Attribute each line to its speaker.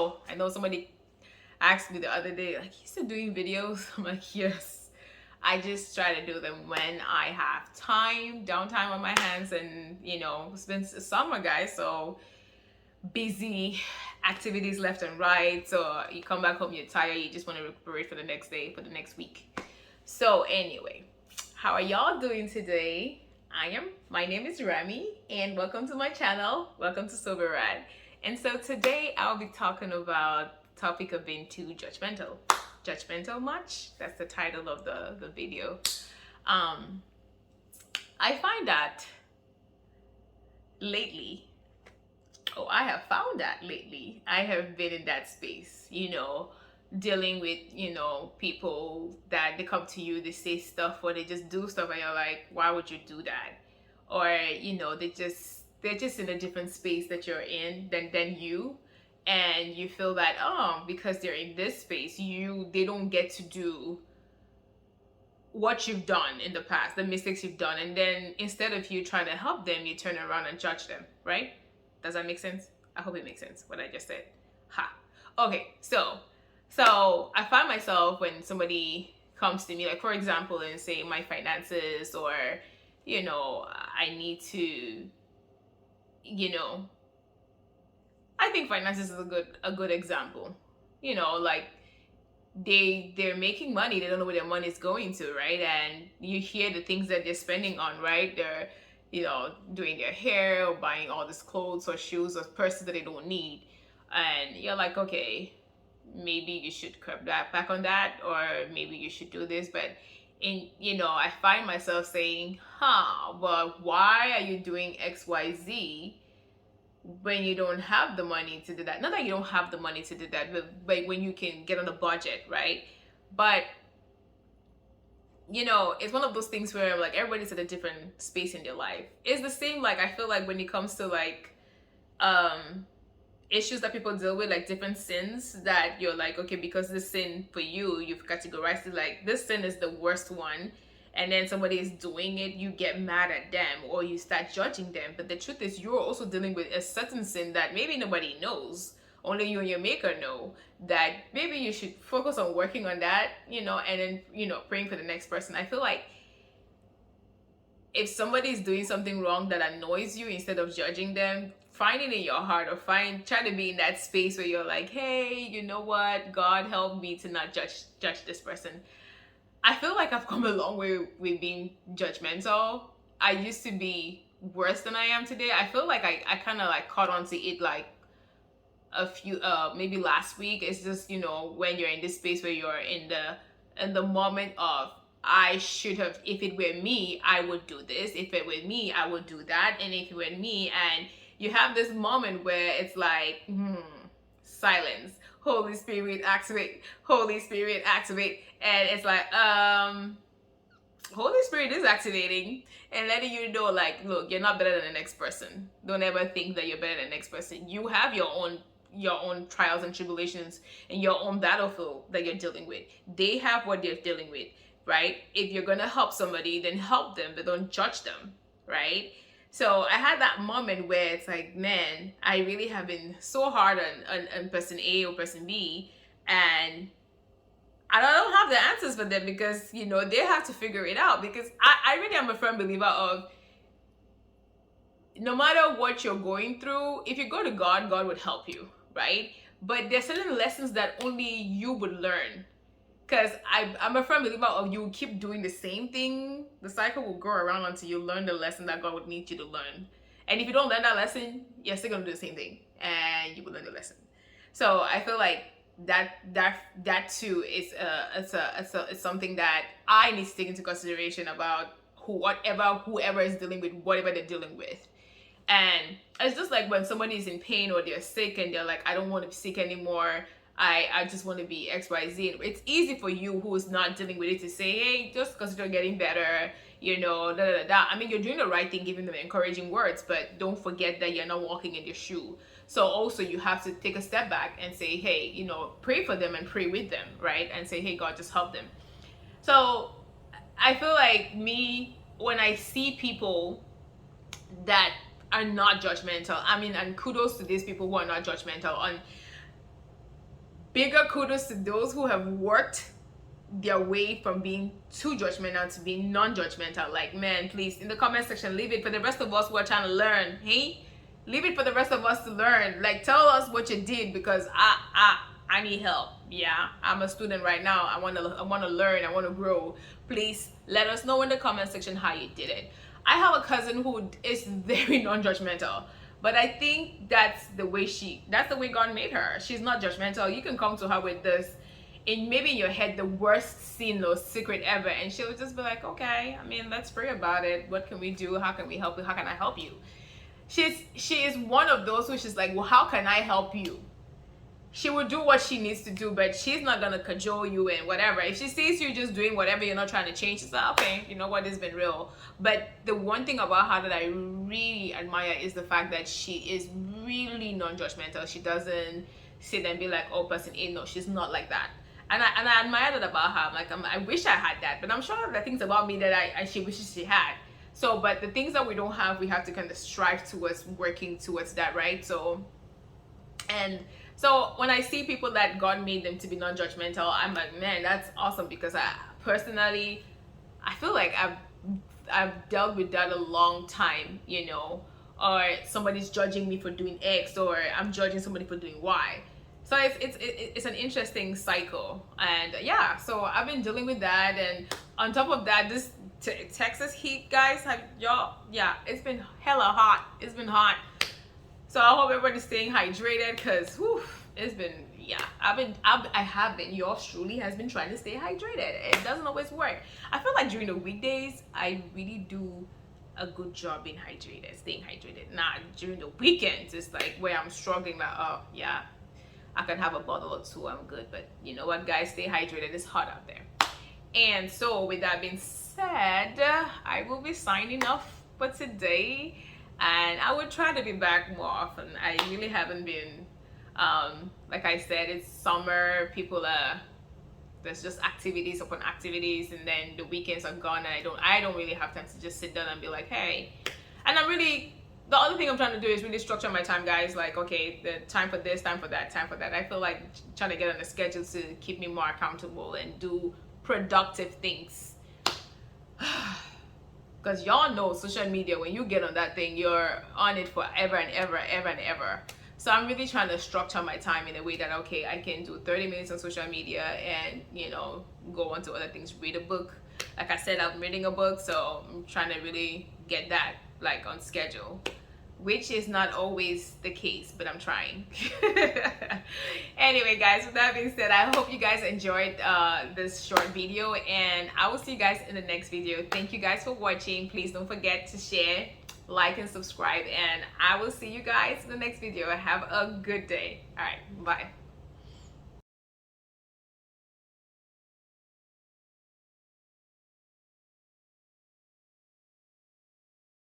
Speaker 1: So I know somebody asked me the other day, like, you still doing videos? I'm like, yes. I just try to do them when I have time, downtime on my hands, and it's been summer, guys, so busy activities left and right. So you come back home, you're tired, you just want to recuperate for the next day, for the next week. So anyway, how are y'all doing today? My name is Rami, and welcome to my channel. Welcome to Sober Rad. And so today I'll be talking about topic of being too judgmental. Judgmental much? That's the title of the video. I find that lately, I have found that lately, I have been in that space, dealing with, people that they come to you, they say stuff or they just do stuff and you're like, why would you do that? Or, they're just in a different space that you're in than you. And you feel that, because they're in this space, they don't get to do what you've done in the past, the mistakes you've done. And then instead of you trying to help them, you turn around and judge them, right? Does that make sense? I hope it makes sense what I just said. Ha. Okay, so I find myself when somebody comes to me, like for example, and say my finances, or I need to, I think finances is a good example. Like they're making money, they don't know where their money is going to, right? And you hear the things that they're spending on, right? They're doing their hair or buying all these clothes or shoes or purses that they don't need. And you're like, okay, maybe you should curb that back on that, or maybe you should do this. But I find myself saying, but why are you doing XYZ when you don't have the money to do that? Not that you don't have the money to do that, but when you can get on a budget, right? But it's one of those things where like everybody's at a different space in their life. It's the same, like I feel like when it comes to like issues that people deal with, like different sins that you're like, okay, because this sin for you've categorized it like this sin is the worst one, and then somebody is doing it, you get mad at them or you start judging them. But the truth is you're also dealing with a certain sin that maybe nobody knows, only you and your maker know, that maybe you should focus on working on that, and then praying for the next person. I feel like if somebody is doing something wrong that annoys you, instead of judging them, find it in your heart, or try to be in that space where you're like, hey, you know what, God help me to not judge this person. I feel like I've come a long way with being judgmental. I used to be worse than I am today. I feel like I kind of like caught on to it like a few maybe last week. It's just when you're in this space where you're in the moment of, I should have, if it were me, I would do this, if it were me, I would do that, and if it were me, and you have this moment where it's like silence, Holy Spirit activate, Holy Spirit activate, and it's like Holy Spirit is activating and letting you know, like, look, you're not better than the next person. Don't ever think that you're better than the next person. You have your own trials and tribulations and your own battlefield that you're dealing with. They have what they're dealing with, right? If you're gonna help somebody, then help them, but don't judge them, right? So I had that moment where it's like, man, I really have been so hard on person A or person B, and I don't have the answers for them, because they have to figure it out. Because I really am a firm believer of, no matter what you're going through, if you go to God, God would help you, right? But there's certain lessons that only you would learn. Because I'm a firm believer of, you keep doing the same thing, the cycle will go around until you learn the lesson that God would need you to learn. And if you don't learn that lesson, you're still going to do the same thing, and you will learn the lesson. So I feel like that too is it's something that I need to take into consideration about whoever is dealing with whatever they're dealing with. And it's just like when somebody is in pain or they're sick and they're like, I don't want to be sick anymore, I just want to be XYZ. It's easy for you who is not dealing with it to say, hey, just consider getting better, I mean, you're doing the right thing, giving them encouraging words, but don't forget that you're not walking in their shoe. So also you have to take a step back and say, hey, pray for them and pray with them, right? And say, hey, God, just help them. So I feel like when I see people that are not judgmental, I mean, and kudos to these people who are not judgmental, Bigger kudos to those who have worked their way from being too judgmental to being non-judgmental. Like, man, please, in the comment section, leave it for the rest of us who are trying to learn. Hey, leave it for the rest of us to learn. Like, tell us what you did, because I need help. Yeah, I'm a student right now. I want to learn. I want to grow. Please let us know in the comment section how you did it. I have a cousin who is very non-judgmental, but I think that's the way God made her. She's not judgmental. You can come to her with this maybe in your head the worst sin or secret ever, and she'll just be like, okay, I mean, let's pray about it. What can we do? How can we help you? How can I help you? She is one of those who she's like, well, how can I help you? She will do what she needs to do, but she's not gonna cajole you and whatever. If she sees you just doing whatever, you're not trying to change, she's like, okay, you know what, it's been real. But the one thing about her that I really admire is the fact that she is really non-judgmental. She doesn't sit and be like, oh, person A. No, she's not like that. And I admire that about her. I'm like, I wish I had that, but I'm sure there are things about me that she wishes she had. So, but the things that we don't have, we have to kind of strive towards working towards that, right? So when I see people that God made them to be non-judgmental, I'm like, man, that's awesome, because I personally, I feel like I've dealt with that a long time, you know, or somebody's judging me for doing X, or I'm judging somebody for doing Y. So it's an interesting cycle, and yeah, so I've been dealing with that, and on top of that, this Texas heat, guys, yeah, it's been hella hot. It's been hot. So I hope everybody's staying hydrated, because it's been, yeah, I have been, yours truly has been trying to stay hydrated. It doesn't always work. I feel like during the weekdays, I really do a good job being hydrated, staying hydrated. Nah, during the weekends, it's like where I'm struggling, like, oh, yeah, I can have a bottle or two, I'm good. But you know what, guys, stay hydrated. It's hot out there. And so with that being said, I will be signing off for today, and I will try to be back more often. I really haven't been, like I said, it's summer, people are, there's just activities upon activities, and then the weekends are gone, and I don't really have time to just sit down and be like, hey. And the other thing I'm trying to do is really structure my time, guys. Like, okay, the time for this, time for that, time for that. I feel like trying to get on a schedule to keep me more accountable and do productive things. Because y'all know social media, when you get on that thing, you're on it forever and ever, ever and ever. So I'm really trying to structure my time in a way that, okay, I can do 30 minutes on social media and, you know, go on to other things, read a book. Like I said, I'm reading a book, so I'm trying to really get that, like, on schedule, which is not always the case, but I'm trying. Anyway, guys, with that being said, I hope you guys enjoyed this short video, and I will see you guys in the next video. Thank you guys for watching. Please don't forget to share, like, and subscribe, and I will see you guys in the next video. Have a good day. All right, bye.